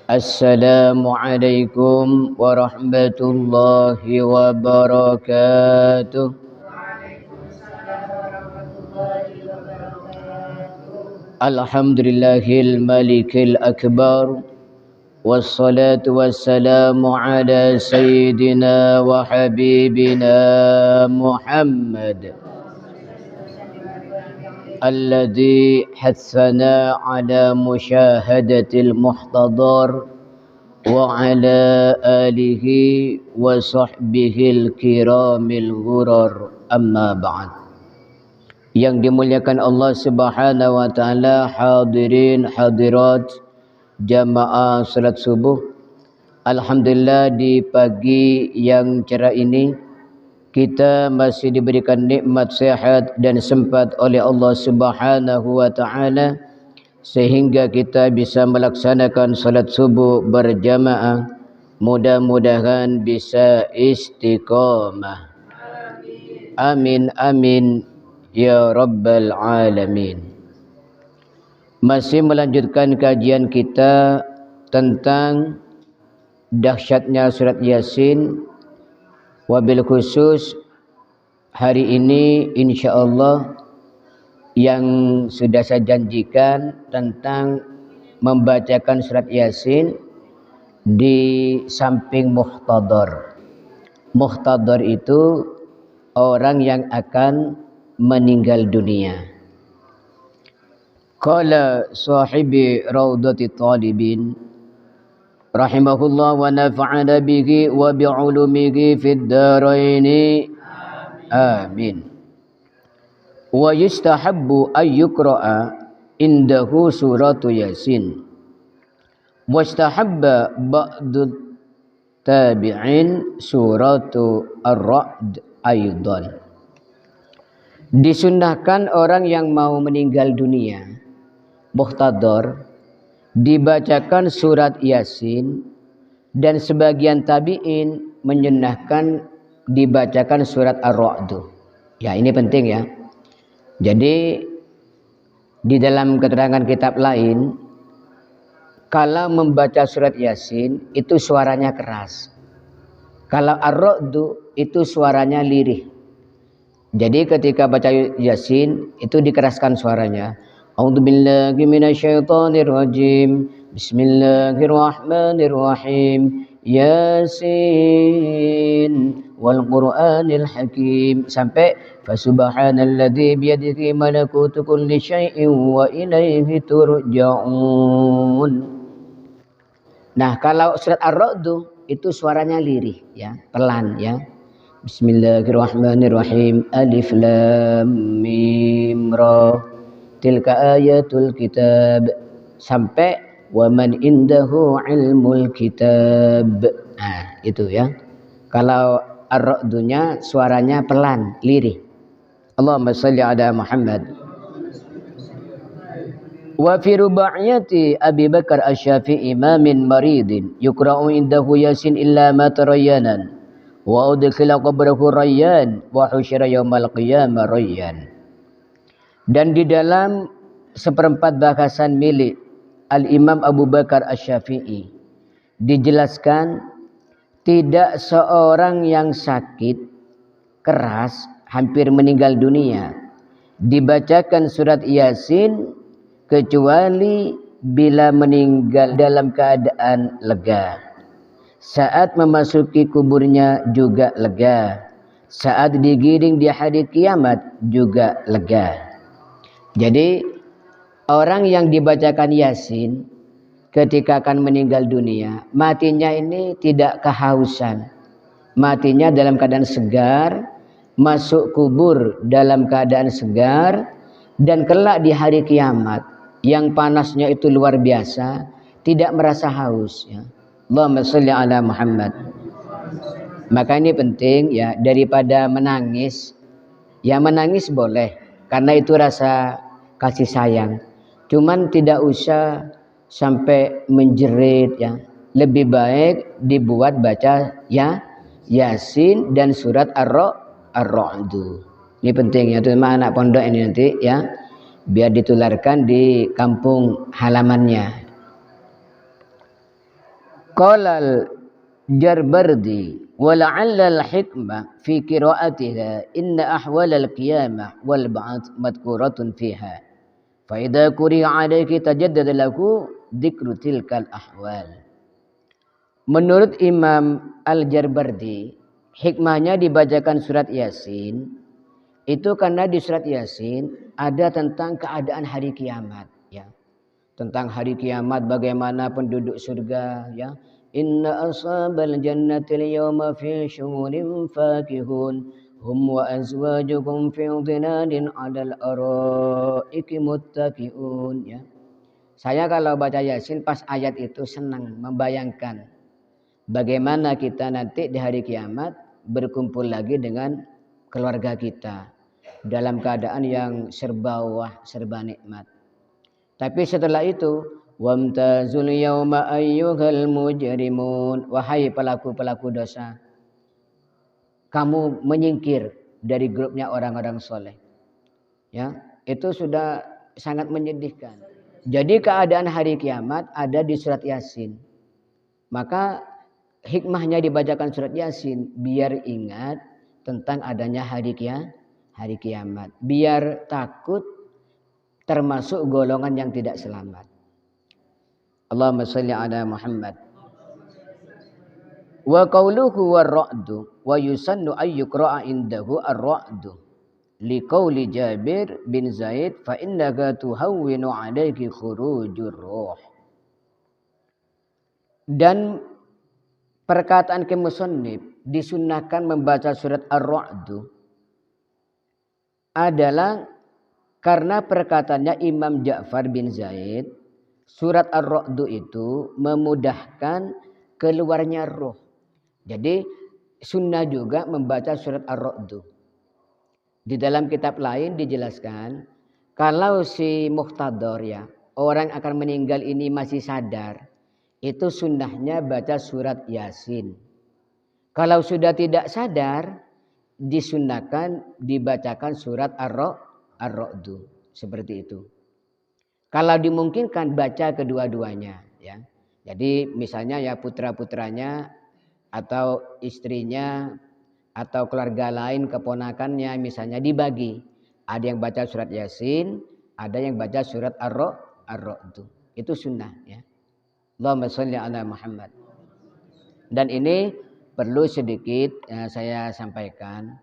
Assalamualaikum warahmatullahi wabarakatuh. Alhamdulillahil malikil akbar. Wassalatu wassalamu ala sayyidina wa habibina Muhammad alladhi hathana ala musyahadatil muhtadar wa ala alihi wa sahbihil kiramil ghurar, amma ba'd. Yang dimuliakan Allah Subhanahu wa taala, hadirin hadirat jamaah salat subuh. Alhamdulillah, di pagi yang cerah ini kita masih diberikan nikmat sehat dan sempat oleh Allah Subhanahu wa taala sehingga kita bisa melaksanakan salat subuh berjamaah. Mudah-mudahan bisa istiqamah. Amin amin ya rabbal alamin. Masih melanjutkan kajian kita tentang dahsyatnya surat Yasin. Wabil khusus hari ini insyaallah yang sudah saya janjikan tentang membacakan surat Yasin di samping muhtadar. Muhtadar itu orang yang akan meninggal dunia. Qala sahibi raudhati talibin rahimahullah wa nafa'ana bihi wa bi'ulumihi fid dharaini amin. Wa yustahabbu ay yuqra'a indahu suratu Yasin. Wastahabba ba'du tabi'in suratu Ar-Ra'd aidan. Disunnahkan orang yang mau meninggal dunia muhtadar dibacakan surat Yasin, dan sebagian tabi'in menyunnahkan dibacakan surat Ar-Ra'd. Ya, ini penting ya. Jadi di dalam keterangan kitab lain, kalau membaca surat Yasin itu suaranya keras. Kalau Ar-Ra'd itu suaranya lirih. Jadi ketika baca Yasin itu dikeraskan suaranya. A'udzu billahi minasyaitonir rajim. Bismillahirrahmanirrahim. Yasin wal Qur'anil Hakim sampai fasubhanalladzi biyadihi malakutu kulli syai'in wa ilaihi turja'un. Nah, kalau surat Ar-Ra'd itu suaranya lirih ya, pelan ya. Bismillahirrahmanirrahim. Alif lam mim ra. Tilka ayatul kitab sampai wa man indahu ilmul kitab. Nah, itu ya. Kalau ar-ra'dunya suaranya pelan, lirih. Allahumma shalli ala Muhammad. Wa fi rubaiyati Abi Bakar Asy-Syafi'i imamin maridin yuqra'u indahu Yasin illa ma tarayyanan wa udkhila qabrahu rayyan wa husyira yaumal qiyamah rayyan. Dan di dalam seperempat bahasan milik Al-Imam Abu Bakar Asy-Syafi'i dijelaskan tidak seorang yang sakit keras hampir meninggal dunia dibacakan surat Yasin kecuali bila meninggal dalam keadaan lega. Saat memasuki kuburnya juga lega. Saat digiring di hari kiamat juga lega. Jadi orang yang dibacakan Yasin ketika akan meninggal dunia, matinya ini tidak kehausan. Matinya dalam keadaan segar, masuk kubur dalam keadaan segar, dan kelak di hari kiamat yang panasnya itu luar biasa, tidak merasa haus ya. Allahumma shalli ala Muhammad. Maka ini penting ya, daripada menangis. Ya menangis boleh karena itu rasa kasih sayang. Cuman tidak usah sampai menjerit ya. Lebih baik dibuat baca ya Yasin dan surat Ar-Ra'd. Ini penting ya teman anak pondok ini nanti ya, biar ditularkan di kampung halamannya. Qala al-Jarbardi wa la'alla al-hikmah fi qira'atiha inna ahwal al-qiyamah wal ba'ats madhkuratun fiha fa idza quri'a 'alayki tajaddada lahu dzikru tilkal ahwal. Menurut Imam Al-Jarbardi, hikmahnya dibacakan surat Yasin itu karena di surat Yasin ada tentang keadaan hari kiamat, ya. Tentang hari kiamat, bagaimana penduduk surga, ya. Inna ashabal jannati al-yawma fi syughulin fakihun hum wa azwajuhum fi dhilalin 'alal araiki muttaqiun, ya. Saya kalau baca Yasin pas ayat itu senang membayangkan bagaimana kita nanti di hari kiamat berkumpul lagi dengan keluarga kita dalam keadaan yang serba wah, serba nikmat. Tapi setelah itu, wamtazul yauma ayyuhal mujrimun, wahai pelaku-pelaku dosa, kamu menyingkir dari grupnya orang-orang soleh. Ya, itu sudah sangat menyedihkan. Jadi keadaan hari kiamat ada di surat Yasin. Maka hikmahnya dibacakan surat Yasin biar ingat tentang adanya hari kiamat. Biar takut termasuk golongan yang tidak selamat. Allahumma shalli ala Muhammad. Wa qawluhu war-ra'du wa yusannu ayyukra'a indahu ar-ra'du. Liqauli Jabir bin Zaid fa innaka tuhawwinu 'alaiki khurujur ruh. Dan perkataan kemusannif disunnahkan membaca surat Ar-Ra'du adalah karena perkataannya Imam Ja'far bin Zaid, surat Ar-Ra'du itu memudahkan keluarnya roh. Jadi sunnah juga membaca surat Ar-Ra'du. Di dalam kitab lain dijelaskan kalau si muhtador, ya, orang akan meninggal ini masih sadar, itu sunnahnya baca surat Yasin. Kalau sudah tidak sadar, disunnahkan dibacakan surat Ar-Ra'du. Seperti itu. Kalau dimungkinkan baca kedua-duanya, ya. Jadi misalnya ya putra-putranya atau istrinya atau keluarga lain, keponakannya misalnya dibagi. Ada yang baca surat Yasin, ada yang baca surat Ar-Ra'du. Itu sunnah, ya. Allahumma shalli ala Muhammad. Dan ini perlu sedikit saya sampaikan.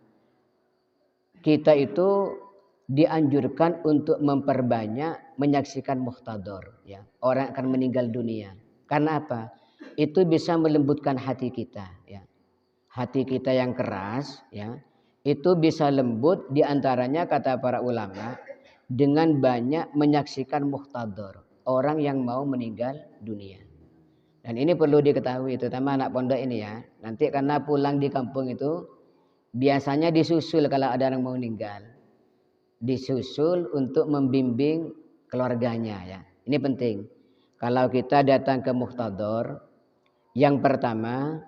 Kita itu dianjurkan untuk memperbanyak menyaksikan muhtador, ya. Orang akan meninggal dunia. Karena apa? Itu bisa melembutkan hati kita, ya. Hati kita yang keras, ya, itu bisa lembut, diantaranya kata para ulama dengan banyak menyaksikan muhtador, orang yang mau meninggal dunia. Dan ini perlu diketahui, terutama anak pondok ini, ya. Nanti karena pulang di kampung itu biasanya disusul kalau ada orang mau meninggal. Disusul untuk membimbing keluarganya, ya. Ini penting. Kalau kita datang ke muhtador, yang pertama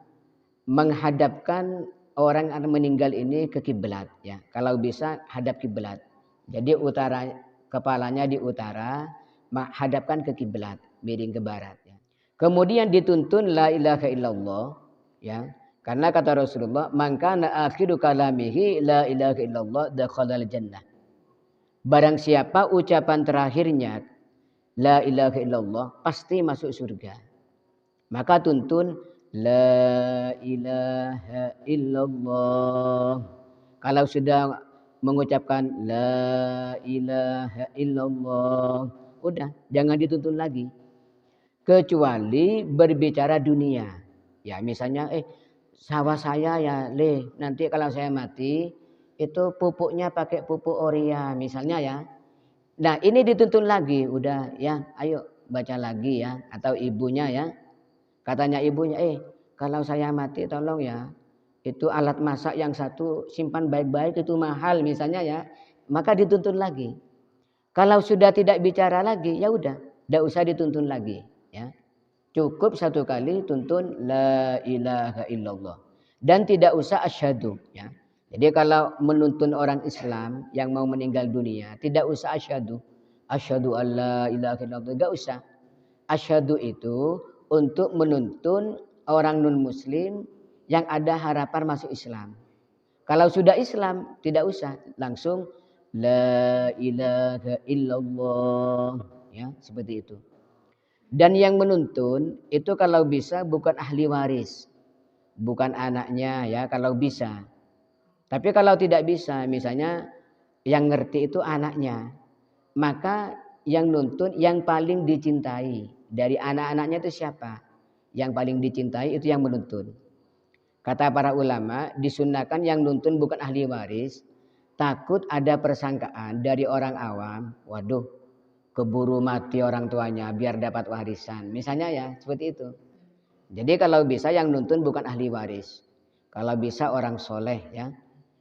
menghadapkan orang yang meninggal ini ke kiblat, ya. Kalau bisa hadap kiblat. Jadi utara, kepalanya di utara, hadapkan ke kiblat, miring ke barat, ya. Kemudian dituntun la ilaha illallah, ya. Karena kata Rasulullah, man kana akhiru kalamihi la ilaha illallah dakhalal jannah. Barang siapa ucapan terakhirnya la ilaha illallah pasti masuk surga. Maka tuntun la ilaha illallah. Kalau sudah mengucapkan la ilaha illallah, udah jangan dituntun lagi. Kecuali berbicara dunia. Ya misalnya sawah saya ya nanti kalau saya mati itu pupuknya pakai pupuk Oria misalnya, ya. Nah ini dituntun lagi, udah ya ayo baca lagi, ya. Atau ibunya, ya. Katanya ibunya kalau saya mati tolong ya itu alat masak yang satu simpan baik-baik, itu mahal misalnya, ya. Maka dituntun lagi. Kalau sudah tidak bicara lagi ya udah tidak usah dituntun lagi, ya. Cukup satu kali tuntun la ilaha illallah dan tidak usah asyhadu, ya. Jadi kalau menuntun orang Islam yang mau meninggal dunia tidak usah asyhadu an la ilaha illallah, enggak usah. Asyhadu itu untuk menuntun orang non-muslim yang ada harapan masuk Islam. Kalau sudah Islam, tidak usah langsung la ilaha illallah, ya, seperti itu. Dan yang menuntun itu kalau bisa bukan ahli waris, bukan anaknya, ya, kalau bisa. Tapi kalau tidak bisa, misalnya yang ngerti itu anaknya, maka yang nuntun yang paling dicintai dari anak-anaknya itu siapa? Yang paling dicintai itu yang menuntun. Kata para ulama, disunahkan yang nuntun bukan ahli waris, takut ada persangkaan dari orang awam, waduh, keburu mati orang tuanya biar dapat warisan. Misalnya ya, seperti itu. Jadi kalau bisa yang nuntun bukan ahli waris. Kalau bisa orang soleh, ya.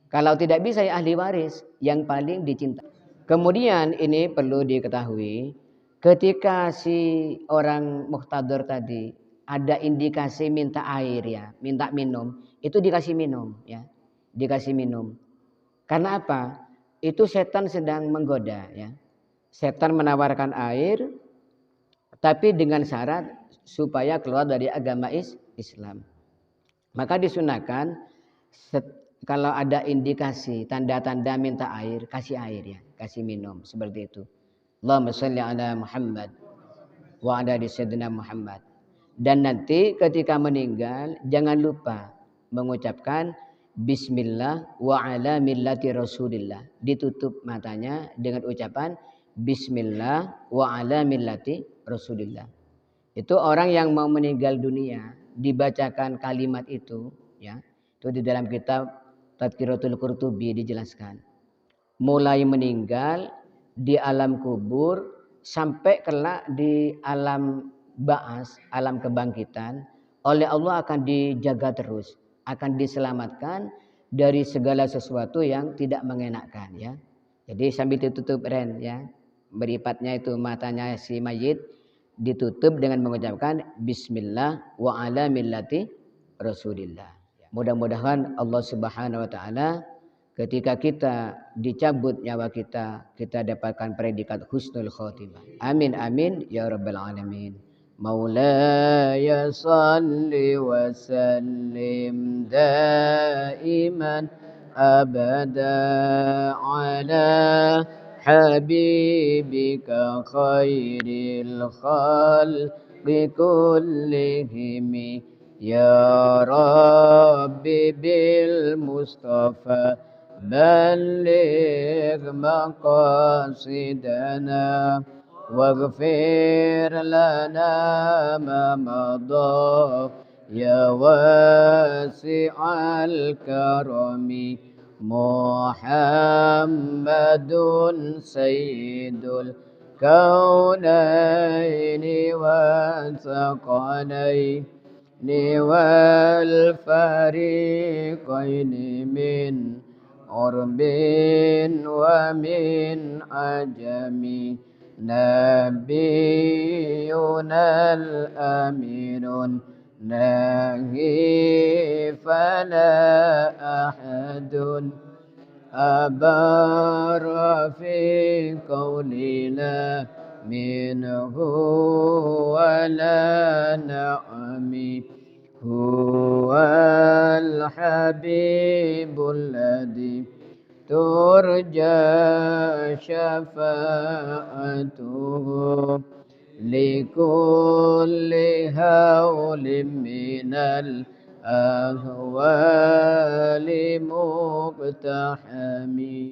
Kalau tidak bisa ya ahli waris yang paling dicintai. Kemudian ini perlu diketahui, ketika si orang muhtador tadi ada indikasi minta air, ya, minta minum, itu dikasih minum, ya. Dikasih minum. Karena apa? Itu setan sedang menggoda, ya. Setan menawarkan air tapi dengan syarat supaya keluar dari agama Islam. Maka disunahkan kalau ada indikasi tanda-tanda minta air, kasih air, ya, kasih minum seperti itu. Allahumma shalli ala Muhammad wa ala sayyidina Muhammad. Dan nanti ketika meninggal jangan lupa mengucapkan bismillah wa ala millati Rasulillah. Ditutup matanya dengan ucapan bismillah wa ala millati Rasulillah. Itu orang yang mau meninggal dunia dibacakan kalimat itu, ya. Itu di dalam kitab Tadhkiratul Qurtubi dijelaskan. Mulai meninggal di alam kubur sampai kelak di alam ba'as, alam kebangkitan, oleh Allah akan dijaga terus, akan diselamatkan dari segala sesuatu yang tidak mengenakkan, ya. Jadi sambil ditutup Ren, ya. Beripatnya itu matanya si mayit ditutup dengan mengucapkan bismillah wa ala millati Rasulillah. Mudah-mudahan Allah Subhanahu wa taala ketika kita dicabut nyawa kita dapatkan predikat husnul khotimah. Amin amin ya rabbal alamin. Maulaya salli wa sallim daiman abada ala habibika khairil khalqi kullihim ya rabbi bil mustafa balligh maqasidana waghfir lana ma madha ya wasi'al karami Muhammadun sayyidul kaunaini wa thaqalaini wal fariqaini min urbin wa min ajami nabiyunal aminun nahi fala ahadun abara fi qawlina minhu wala na'ami huwal habibul ladhi turja syafa'atuhu likulli hawlim minal ahwali muqtahami.